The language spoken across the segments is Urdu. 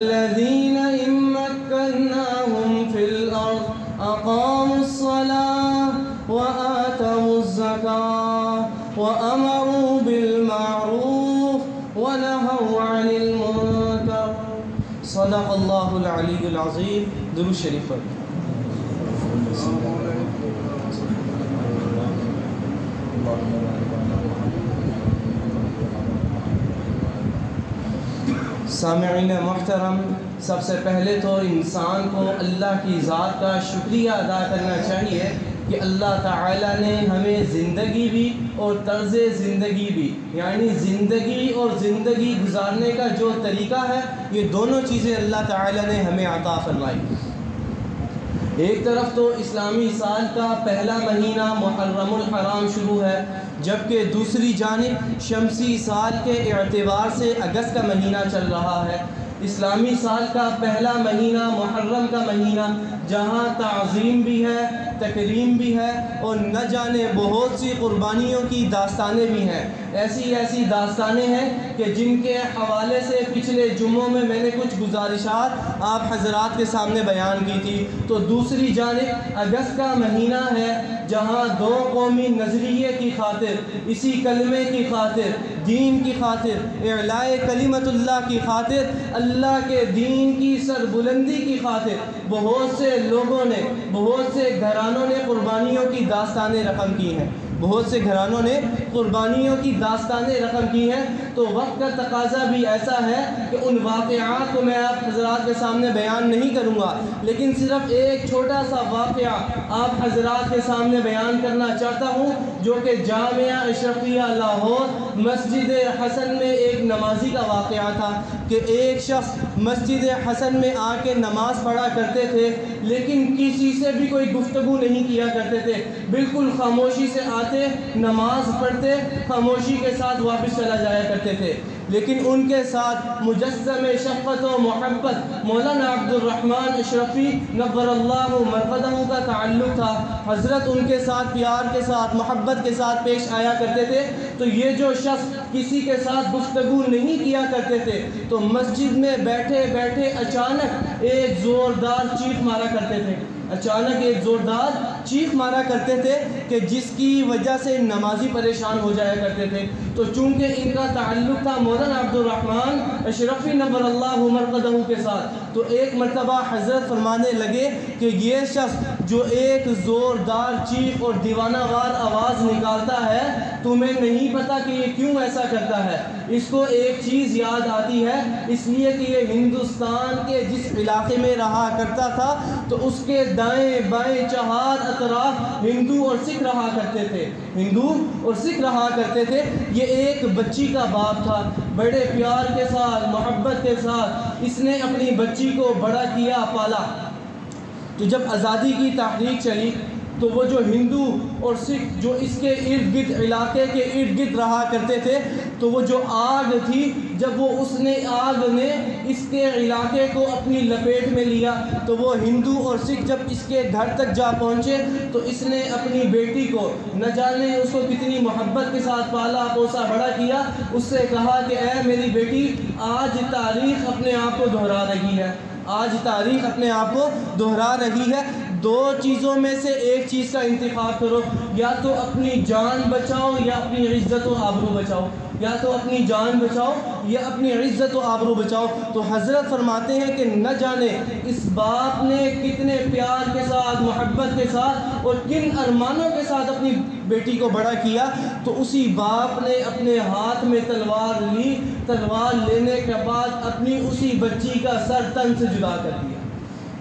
الذين إن مكناهم في الأرض أقاموا الصلاة وآتوا الزكاة وأمروا بالمعروف ونهوا عن المنكر. صدق الله العلي العظيم. درود شریف پڑھ. سامعین محترم، سب سے پہلے تو انسان کو اللہ کی ذات کا شکریہ ادا کرنا چاہیے کہ اللہ تعالیٰ نے ہمیں زندگی بھی اور طرز زندگی بھی، یعنی زندگی اور زندگی گزارنے کا جو طریقہ ہے، یہ دونوں چیزیں اللہ تعالیٰ نے ہمیں عطا فرمائی. ایک طرف تو اسلامی سال کا پہلا مہینہ محرم الحرام شروع ہے، جبکہ دوسری جانب شمسی سال کے اعتبار سے اگست کا مہینہ چل رہا ہے. اسلامی سال کا پہلا مہینہ محرم کا مہینہ، جہاں تعظیم بھی ہے، تکریم بھی ہے، اور نہ جانے بہت سی قربانیوں کی داستانیں بھی ہیں. ایسی داستانیں ہیں کہ جن کے حوالے سے پچھلے جمعوں میں نے کچھ گزارشات آپ حضرات کے سامنے بیان کی تھی. تو دوسری جانب اگست کا مہینہ ہے، جہاں دو قومی نظریے کی خاطر، اسی کلمے کی خاطر، دین کی خاطر، اعلاء کلمت اللہ کی خاطر، اللہ کے دین کی سربلندی کی خاطر بہت سے لوگوں نے، بہت سے گھرانوں نے قربانیوں کی داستانیں رقم کی ہیں. بہت سے گھرانوں نے قربانیوں کی داستانیں رقم کی ہیں. تو وقت کا تقاضا بھی ایسا ہے کہ ان واقعات کو میں آپ حضرات کے سامنے بیان نہیں کروں گا، لیکن صرف ایک چھوٹا سا واقعہ آپ حضرات کے سامنے بیان کرنا چاہتا ہوں، جو کہ جامعہ اشرفیہ لاہور مسجد حسن میں ایک نمازی کا واقعہ تھا کہ ایک شخص مسجد حسن میں آ کے نماز پڑھا کرتے تھے، لیکن کسی سے بھی کوئی گفتگو نہیں کیا کرتے تھے. بالکل خاموشی سے آتے، نماز پڑھتے، خاموشی کے ساتھ واپس چلا جایا کرتے تھے. لیکن ان کے ساتھ مجسم شفقت و محبت مولانا عبد الرحمن اشرفی نور اللہ مرقدہ کا تعلق تھا. حضرت ان کے ساتھ پیار کے ساتھ، محبت کے ساتھ پیش آیا کرتے تھے. تو یہ جو شخص کسی کے ساتھ گفتگو نہیں کیا کرتے تھے، تو مسجد میں بیٹھے بیٹھے اچانک ایک زوردار چیخ مارا کرتے تھے. اچانک ایک زوردار چیخ مارا کرتے تھے کہ جس کی وجہ سے نمازی پریشان ہو جایا کرتے تھے. تو چونکہ ان کا تعلق تھا مولانا عبد الرحمن اشرفی نور اللہ مرقدہ کے ساتھ، تو ایک مرتبہ حضرت فرمانے لگے کہ یہ شخص جو ایک زوردار چیخ اور دیوانہ وار آواز نکالتا ہے، تمہیں نہیں پتا کہ یہ کیوں ایسا کرتا ہے. اس کو ایک چیز یاد آتی ہے، اس لیے کہ یہ ہندوستان کے جس علاقے میں رہا کرتا تھا، تو اس کے دائیں بائیں چہار اطراف ہندو اور سکھ رہا کرتے تھے. ہندو اور سکھ رہا کرتے تھے. یہ ایک بچی کا باپ تھا، بڑے پیار کے ساتھ، محبت کے ساتھ اس نے اپنی بچی کو بڑا کیا، پالا. تو جب آزادی کی تحریک چلی، تو وہ جو ہندو اور سکھ جو اس کے ارد گرد، علاقے کے ارد گرد رہا کرتے تھے، تو وہ جو آگ تھی، جب وہ آگ نے اس کے علاقے کو اپنی لپیٹ میں لیا، تو وہ ہندو اور سکھ جب اس کے گھر تک جا پہنچے، تو اس نے اپنی بیٹی کو، نہ جانے اس کو کتنی محبت کے ساتھ پالا پوسا بڑا کیا، اس سے کہا کہ اے میری بیٹی، آج تاریخ اپنے آپ کو دہرا رہی ہے، آج تاریخ اپنے آپ کو دہرا رہی ہے. دو چیزوں میں سے ایک چیز کا انتخاب کرو، یا تو اپنی جان بچاؤ یا اپنی عزت و آبرو بچاؤ، یا تو اپنی جان بچاؤ یا اپنی عزت و آبرو بچاؤ. تو حضرت فرماتے ہیں کہ نہ جانے اس باپ نے کتنے پیار کے ساتھ، محبت کے ساتھ اور کن ارمانوں کے ساتھ اپنی بیٹی کو بڑا کیا. تو اسی باپ نے اپنے ہاتھ میں تلوار لی، تلوار لینے کے بعد اپنی اسی بچی کا سر تن سے جدا کر دیا.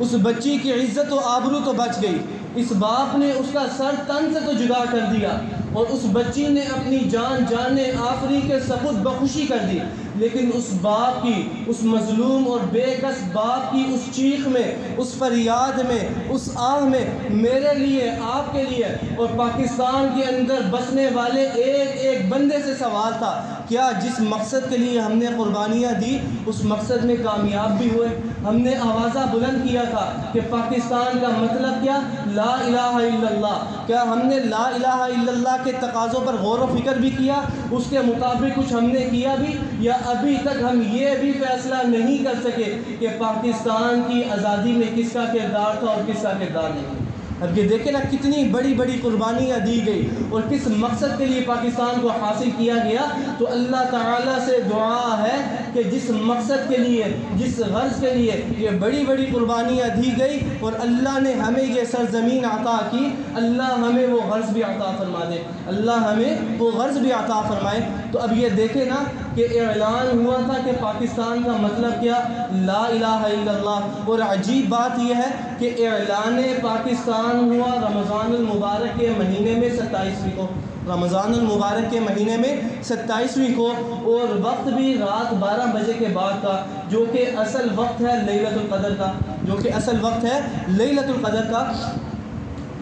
اس بچی کی عزت و آبرو تو بچ گئی، اس باپ نے اس کا سر تن سے تو جدا کر دیا، اور اس بچی نے اپنی جان آفری کے سپرد بخوشی کر دی. لیکن اس باپ کی، اس مظلوم اور بے کس باپ کی اس چیخ میں، اس فریاد میں، اس آہ میں میرے لیے، آپ کے لیے اور پاکستان کے اندر بسنے والے ایک ایک بندے سے سوال تھا کیا جس مقصد کے لیے ہم نے قربانیاں دی اس مقصد میں کامیاب بھی ہوئے؟ ہم نے آوازہ بلند کیا تھا کہ پاکستان کا مطلب کیا؟ لا الہ الا اللہ۔ کیا ہم نے لا الہ الا اللہ کے تقاضوں پر غور و فکر بھی کیا؟ اس کے مطابق کچھ ہم نے کیا بھی؟ یا ابھی تک ہم یہ بھی فیصلہ نہیں کر سکے کہ پاکستان کی آزادی میں کس کا کردار تھا اور کس کا کردار نہیں؟ اب یہ دیکھیں نا کتنی بڑی بڑی قربانیاں دی گئی اور کس مقصد کے لیے پاکستان کو حاصل کیا گیا۔ تو اللہ تعالیٰ سے دعا ہے کہ جس مقصد کے لیے، جس غرض کے لیے یہ بڑی بڑی قربانیاں دی گئی اور اللہ نے ہمیں یہ سرزمین عطا کی، اللہ ہمیں وہ غرض بھی عطا فرما دے، اللہ ہمیں وہ غرض بھی عطا فرمائے۔ تو اب یہ دیکھیں نا کہ اعلان ہوا تھا کہ پاکستان کا مطلب کیا؟ لا الہ الا اللہ۔ اور عجیب بات یہ ہے کہ اعلان پاکستان ہوا رمضان المبارک کے مہینے میں 27ویں کو، رمضان المبارک کے مہینے میں 27ویں کو، اور وقت بھی رات 12 بجے کے بعد کا، جو کہ اصل وقت ہے لیلۃ القدر کا، جو کہ اصل وقت ہے لیلۃ القدر کا۔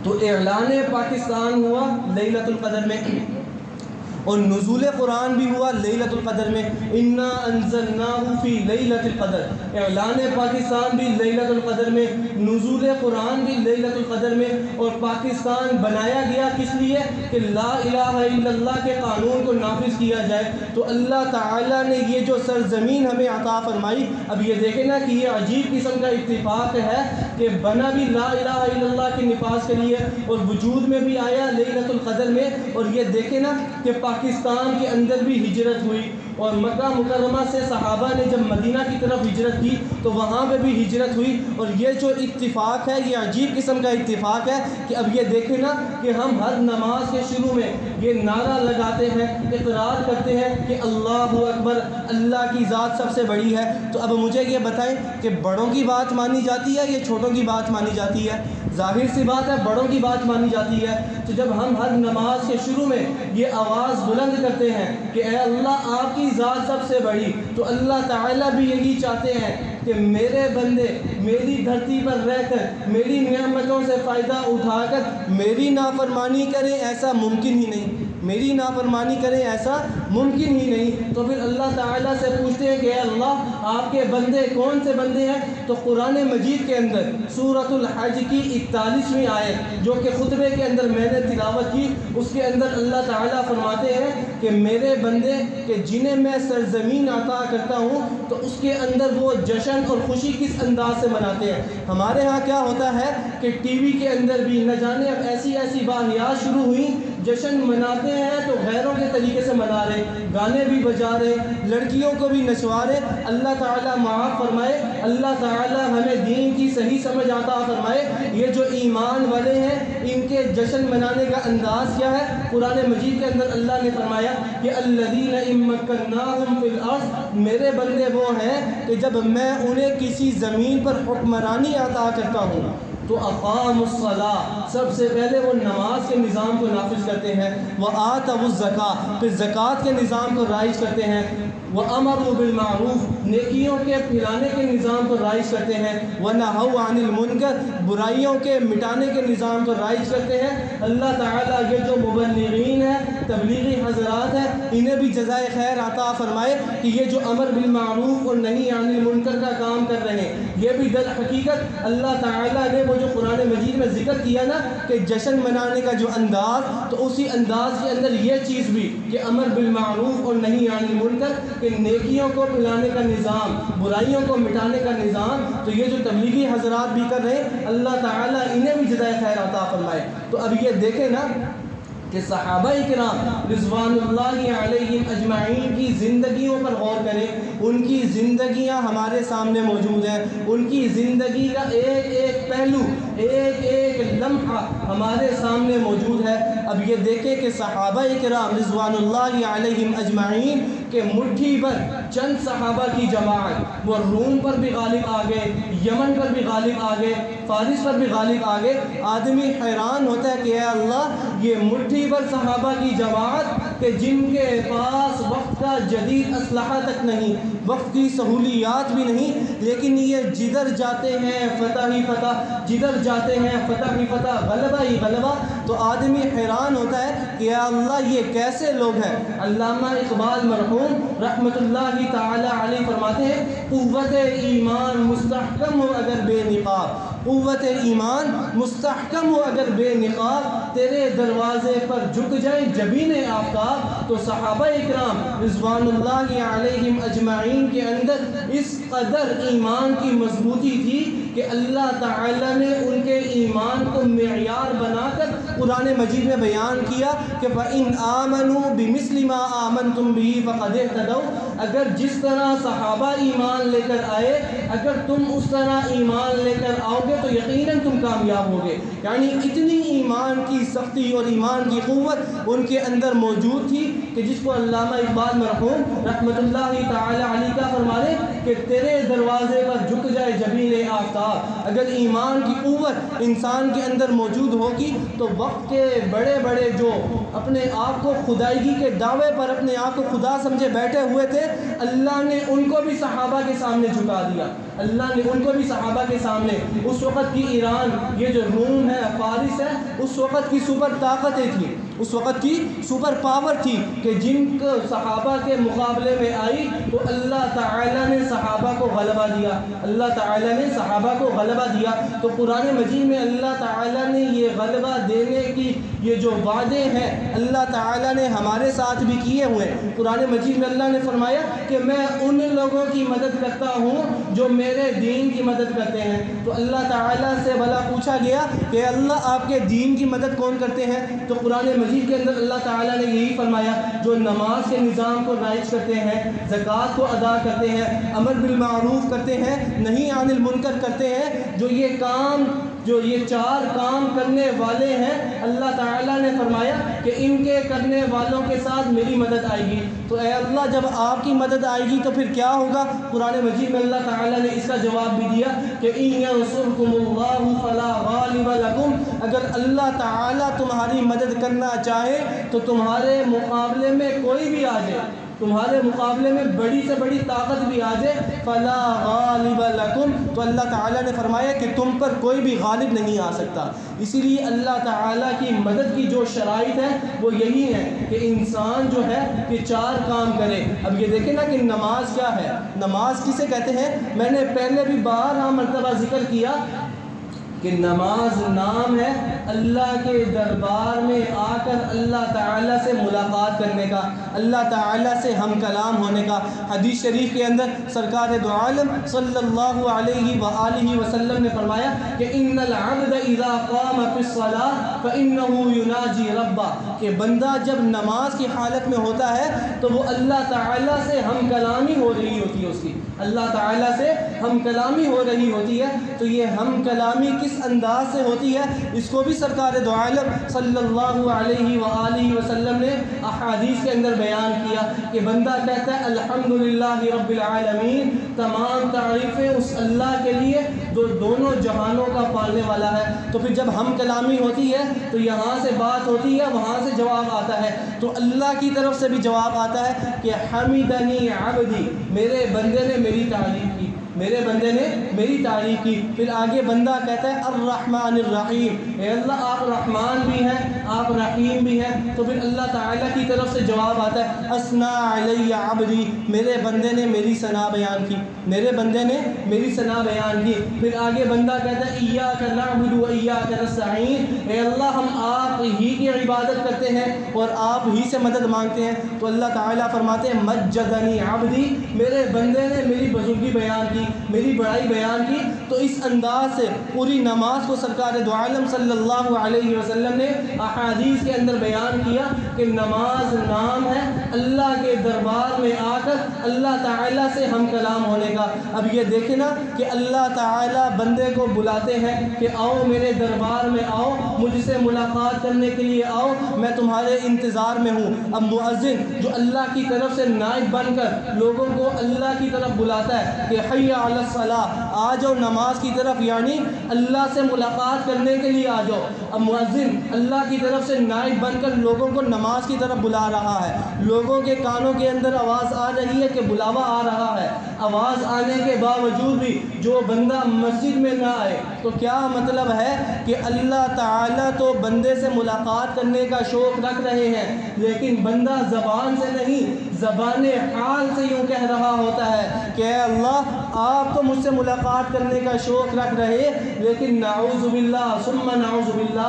تو اعلان پاکستان ہوا لیلۃ القدر میں، اور نزول قرآن بھی ہوا لیلۃ القدر میں، انا انزلناہ فی لیلۃ القدر۔ اعلان پاکستان بھی لیلۃ القدر میں، نزول قرآن بھی لیلۃ القدر میں۔ اور پاکستان بنایا گیا کس لیے؟ کہ لا الہ الا اللہ کے قانون کو نافذ کیا جائے۔ تو اللہ تعالیٰ نے یہ جو سرزمین ہمیں عطا فرمائی، اب یہ دیکھیں نا کہ یہ عجیب قسم کا اتفاق ہے کہ بنا بھی لا الہ الا اللہ کے نفاذ کے لیے اور وجود میں بھی آیا لیلۃ القدر میں۔ اور یہ دیکھیں نا کہ پاکستان کے اندر بھی ہجرت ہوئی، اور مکہ مکرمہ سے صحابہ نے جب مدینہ کی طرف ہجرت کی تو وہاں پہ بھی ہجرت ہوئی۔ اور یہ جو اتفاق ہے یہ عجیب قسم کا اتفاق ہے کہ اب یہ دیکھیں نا کہ ہم ہر نماز کے شروع میں یہ نعرہ لگاتے ہیں، اقرار کرتے ہیں کہ اللہ اکبر، اللہ کی ذات سب سے بڑی ہے۔ تو اب مجھے یہ بتائیں کہ بڑوں کی بات مانی جاتی ہے یا چھوٹوں کی بات مانی جاتی ہے؟ ظاہر سی بات ہے بڑوں کی بات مانی جاتی ہے۔ تو جب ہم ہر نماز کے شروع میں یہ آواز بلند کرتے ہیں کہ اے اللہ آپ کی ذات سب سے بڑی، تو اللہ تعالیٰ بھی یہی چاہتے ہیں کہ میرے بندے میری دھرتی پر رہ کر میری نعمتوں سے فائدہ اٹھا کر میری نافرمانی کریں، ایسا ممکن ہی نہیں، میری نافرمانی کریں ایسا ممکن ہی نہیں۔ تو پھر اللہ تعالیٰ سے پوچھتے ہیں کہ اے اللہ آپ کے بندے کون سے بندے ہیں؟ تو قرآن مجید کے اندر سورۃ الحج کی 41ویں آیت جو کہ خطبے کے اندر میں نے تلاوت کی، اس کے اندر اللہ تعالیٰ فرماتے ہیں کہ میرے بندے کہ جنہیں میں سرزمین عطا کرتا ہوں تو اس کے اندر وہ جشن اور خوشی کس انداز سے مناتے ہیں۔ ہمارے ہاں کیا ہوتا ہے کہ ٹی وی کے اندر بھی نہ جانے اب ایسی ایسی واقعات شروع ہوئی، جشن مناتے ہیں تو غیروں کے طریقے سے منا رہے، گانے بھی بجا رہے، لڑکیوں کو بھی نچوا رہے۔ اللہ تعالیٰ معاف فرمائے، اللہ تعالیٰ ہمیں دین کی صحیح سمجھ عطا فرمائے۔ یہ جو ایمان والے ہیں ان کے جشن منانے کا انداز کیا ہے؟ قرآن مجید کے اندر اللہ نے فرمایا کہ الذین ان مکناہم فی الارض، میرے بندے وہ ہیں کہ جب میں انہیں کسی زمین پر حکمرانی عطا کرتا ہوں تو اقاموا الصلاۃ، سب سے پہلے وہ نماز کے نظام کو نافذ کرتے ہیں، وآتوا الزکاۃ، پھر زکوٰۃ کے نظام کو رائج کرتے ہیں، وامروا بالمعروف، نیکیوں کے پھیلانے کے نظام کو رائج کرتے ہیں، ونہوا عن المنکر، برائیوں کے مٹانے کے نظام کو رائج کرتے ہیں۔ اللہ تعالیٰ یہ جو مبلغین ہیں، تبلیغی حضرات ہیں، انہیں بھی جزائے خیر عطا فرمائے کہ یہ جو امر بالمعروف اور نہی عن المنکر کا کام کر رہے ہیں، یہ بھی در حقیقت اللہ تعالیٰ نے وہ جو قرآن مجید میں ذکر کیا نا کہ جشن منانے کا جو انداز، تو اسی انداز کے اندر یہ چیز بھی کہ امر بالمعروف اور نہی عن المنکر، کہ نیکیوں کو پھیلانے کا نظام، برائیوں کو مٹانے کا نظام، تو یہ جو تبلیغی حضرات بھی کر رہے ہیں اللہ تعالیٰ انہیں بھی جزائے خیر عطا فرمائے۔ تو اب یہ دیکھیں نا کہ صحابہ کرام رضوان اللہ علیہم اجمعین کی زندگیوں پر غور کریں، ان کی زندگیاں ہمارے سامنے موجود ہیں، ان کی زندگی کا ایک ایک پہلو، ایک ایک لمحہ ہمارے سامنے موجود ہے۔ اب یہ دیکھیں کہ صحابہ کرام رضوان اللہ علیہم اجمعین کہ مٹھی پر چند صحابہ کی جماعت وہ روم پر بھی غالب آ گئے، یمن پر بھی غالب آ گئے، فارس پر بھی غالب آ گئے۔ آدمی حیران ہوتا ہے کہ اے اللہ یہ مٹھی پر صحابہ کی جماعت کہ جن کے پاس وقت کا جدید اسلحہ تک نہیں، وقت کی سہولیات بھی نہیں، لیکن یہ جدھر جاتے ہیں فتح ہی فتح، جدھر جاتے ہیں فتح ہی فتح، غلبہ ہی غلبہ. تو آدمی حیران ہوتا ہے کہ یا اللہ یہ کیسے لوگ ہیں. علامہ اقبال مرحوم رحمۃ اللہ تعالی علیہ فرماتے ہیں قوت ایمان مستحکم ہو اگر بے نقاب، قوت ایمان مستحکم ہو اگر بے نقاب، تیرے دروازے پر جھک جائیں جبین آفتاب. تو صحابہ اکرام رضوان اللہ علیہم اجمعین کے اندر اس قدر ایمان کی مضبوطی تھی کہ اللہ تعالیٰ نے ان کے ایمان کو معیار بنا کر قرآن مجید میں بیان کیا کہ فَإِنْ آمَنُوا بِمِثْلِ مَا آمَنْتُمْ بِهِ فَقَدْ اهْتَدَوْا. اگر جس طرح صحابہ ایمان لے کر آئے، اگر تم اس طرح ایمان لے کر آؤ گے تو یقیناً تم کامیاب ہوگے. یعنی اتنی ایمان کی سختی اور ایمان کی قوت ان کے اندر موجود تھی کہ جس کو علامہ اقبال مرحوم رحمۃ اللہ تعالی علیہ کا فرمانے کہ تیرے دروازے پر جھک جائے جبین آفتاب. اگر ایمان کی قوت انسان کے اندر موجود ہوگی تو وقت کے بڑے بڑے جو اپنے آپ کو خدائیگی کے دعوے پر اپنے آپ کو خدا سمجھے بیٹھے ہوئے تھے، اللہ نے ان کو بھی صحابہ کے سامنے جھکا دیا. اللہ نے ان کو بھی صحابہ کے سامنے، اس وقت کی ایران، یہ جو روم ہے، فارس ہے، اس وقت کی سپر طاقتیں تھیں، اس وقت کی سپر پاور تھی کہ جن کو صحابہ کے مقابلے میں آئی تو اللہ تعالیٰ نے صحابہ کو غلبہ دیا، اللہ تعالیٰ نے صحابہ کو غلبہ دیا. تو قرآن مجید میں اللہ تعالیٰ نے یہ غلبہ دینے کی یہ جو وعدے ہیں اللہ تعالیٰ نے ہمارے ساتھ بھی کیے ہوئے. قرآن مجید میں اللہ نے فرمایا کہ میں ان لوگوں کی مدد کرتا ہوں جو میرے دین کی مدد کرتے ہیں. تو اللہ تعالیٰ سے بھلا پوچھا گیا کہ اللہ آپ کے دین کی مدد کون کرتے ہیں؟ تو قرآن مجید کے اندر اللہ تعالیٰ نے یہی فرمایا جو نماز کے نظام کو رائج کرتے ہیں، زکوٰۃ کو ادا کرتے ہیں، امر بالمعروف کرتے ہیں، نہی عن المنکر کرتے ہیں، جو یہ کام، جو یہ 4 کام کرنے والے ہیں، اللہ تعالیٰ نے فرمایا کہ ان کے کرنے والوں کے ساتھ میری مدد آئے گی. تو اے اللہ جب آپ کی مدد آئے گی تو پھر کیا ہوگا؟ قرآن مجید میں اللہ تعالیٰ نے اس کا جواب بھی دیا کہ إِن يَنصُرْكُمُ اللَّهُ فَلَا غَالِبَ لَكُمْ. اگر اللہ تعالیٰ تمہاری مدد کرنا چاہے تو تمہارے مقابلے میں کوئی بھی آ جائے، تمہارے مقابلے میں بڑی سے بڑی طاقت بھی آ جائے، فلا غالب لکم، تو اللہ تعالیٰ نے فرمایا کہ تم پر کوئی بھی غالب نہیں آ سکتا. اسی لیے اللہ تعالیٰ کی مدد کی جو شرائط ہے وہ یہی ہے کہ انسان جو ہے کہ 4 کام کرے. اب یہ دیکھیں نا کہ نماز کیا ہے، نماز کسے کہتے ہیں؟ میں نے پہلے بھی 12 مرتبہ ذکر کیا کہ نماز نام ہے اللہ کے دربار میں آ کر اللہ تعالیٰ سے ملاقات کرنے کا، اللہ تعالیٰ سے ہم کلام ہونے کا. حدیث شریف کے اندر سرکار دو عالم صلی اللہ علیہ وآلہ وسلم نے فرمایا کہ ان العبد اذا قام فی الصلاۃ فانہ یناجی ربہ، کہ بندہ جب نماز کی حالت میں ہوتا ہے تو وہ اللہ تعالیٰ سے ہم کلامی ہو رہی ہوتی ہے، اس کی اللہ تعالیٰ سے ہم کلامی ہو رہی ہوتی ہے. تو یہ ہم کلامی کس انداز سے ہوتی ہے اس کو بھی سرکار دو عالم صلی اللہ علیہ وآلہ وسلم نے احادیث کے اندر بیان کیا کہ بندہ کہتا ہے الحمدللہ رب العالمین، تمام تعریفیں اس اللہ کے لیے جو دونوں جہانوں کا پالنے والا ہے. تو پھر جب ہم کلامی ہوتی ہے تو یہاں سے بات ہوتی ہے، وہاں سے جواب آتا ہے، تو اللہ کی طرف سے بھی جواب آتا ہے کہ حمیدنی عبدی، میرے بندے نے میری تعریف کی، میرے بندے نے میری تعریف کی. پھر آگے بندہ کہتا ہے الرحمن الرحیم، اے اللہ آپ رحمان بھی ہیں، آپ رحیم بھی ہیں. تو پھر اللہ تعالیٰ کی طرف سے جواب آتا ہے اثنا علی عبدی، میرے بندے نے میری ثنا بیان کی، میرے بندے نے میری ثنا بیان کی. پھر آگے بندہ کہتا ہے ایاک نعبد و ایاک نستعین، اے اللہ ہم آپ ہی کی عبادت کرتے ہیں اور آپ ہی سے مدد مانگتے ہیں. تو اللہ تعالیٰ فرماتے ہیں مجدنی عبدی، میرے بندے نے میری بزرگی بیان کی، میری بڑائی بیان کی. تو اس انداز سے پوری نماز کو سرکار دو عالم صلی اللہ علیہ وسلم نے احادیث کے اندر بیان کیا کہ نماز نام ہے اللہ کے دربار میں آ کر اللہ تعالیٰ سے ہم کلام ہونے کا۔ اب یہ دیکھیں نا کہ اللہ تعالیٰ بندے کو بلاتے ہیں کہ آؤ میرے دربار میں آؤ، مجھ سے ملاقات کرنے کے لیے آؤ، میں تمہارے انتظار میں ہوں۔ اب مؤذن جو اللہ کی طرف سے نائب بن کر لوگوں کو اللہ کی طرف بلاتا ہے کہ حی علی الصلاۃ، آ جاؤ نماز کی طرف، یعنی اللہ سے ملاقات کرنے کے لیے آ جاؤ۔ اب مؤذن اللہ کی طرف سے نائب بن کر لوگوں کو نماز کی طرف بلا رہا ہے، لوگوں کے کانوں کے اندر آواز آ رہی ہے کہ بلاوا آ رہا ہے، آواز آنے کے باوجود بھی جو بندہ مسجد میں نہ آئے تو کیا مطلب ہے کہ اللہ تعالیٰ تو بندے سے ملاقات کرنے کا شوق رکھ رہے ہیں، لیکن بندہ زبان سے نہیں زبان حال سے یوں کہہ رہا ہوتا ہے کہ اے اللہ آپ تو مجھ سے ملاقات کرنے کا شوق رکھ رہے، لیکن نعوذ باللہ ثم نعوذ باللہ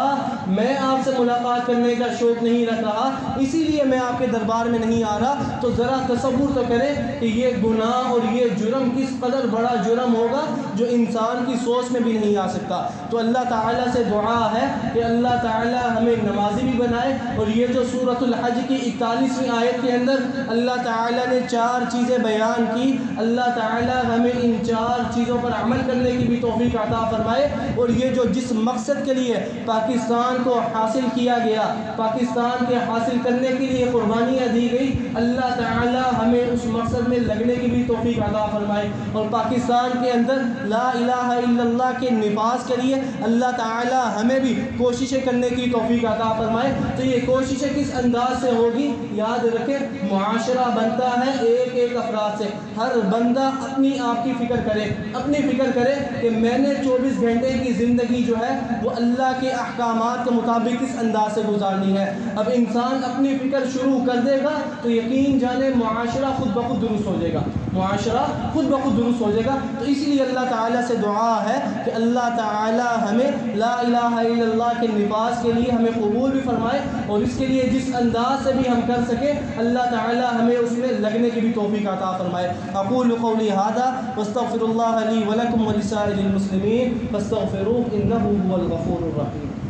میں آپ سے ملاقات کرنے کا شوق نہیں رکھ رہا، اسی لیے میں آپ کے دربار میں نہیں آ رہا۔ تو ذرا تصور تو کریں کہ یہ گناہ اور یہ جرم کس قدر بڑا جرم ہوگا جو انسان کی سوچ میں بھی نہیں آ سکتا۔ تو اللہ تعالیٰ سے دعا ہے کہ اللہ تعالیٰ ہمیں نمازی بھی بنائے، اور یہ جو سورۃ الحج کی 41ویں آیت کے اندر اللہ تعالیٰ نے 4 چیزیں بیان کی، اللہ تعالیٰ ہمیں ان 4 چیزوں پر عمل کرنے کی بھی توفیق عطا فرمائے، اور یہ جو جس مقصد کے لیے پاکستان کو حاصل کیا گیا، پاکستان کے حاصل کرنے کے لیے قربانیاں دی گئی، اللہ تعالیٰ ہمیں اس مقصد میں لگنے کی بھی توفیق عطا فرمائے، اور پاکستان کے اندر لا الہ الا اللہ کے نفاذ کے لیے اللہ تعالیٰ ہمیں بھی کوششیں کرنے کی توفیق عطا فرمائے۔ تو یہ کوششیں کس انداز سے ہوگی؟ یاد رکھیں معاشرہ بنتا ہے ایک ایک افراد سے، ہر بندہ اپنی آپ کی فکر کرے، اپنی فکر کرے کہ میں نے 24 گھنٹے کی زندگی جو ہے وہ اللہ کے احکامات کے مطابق کس انداز سے گزارنی ہے۔ اب انسان اپنی فکر شروع کر دے گا تو یقین جانے معاشرہ خود بخود درست ہو جائے گا، معاشرہ خود بخود درست ہو جائے گا۔ تو اسی لیے اللہ تعالیٰ سے دعا ہے کہ اللہ تعالیٰ ہمیں لا الہ الا اللہ کے نفاذ کے لیے ہمیں قبول بھی فرمائے، اور اس کے لیے جس انداز سے بھی ہم کر سکیں اللہ تعالیٰ ہمیں اس میں لگنے کی بھی توفیق عطا فرمائے۔ اقول قولی ھذا واستغفر اللہ لی ولکم ولسائر المسلمین فاستغفروہ انہ هو الغفور الرحیم۔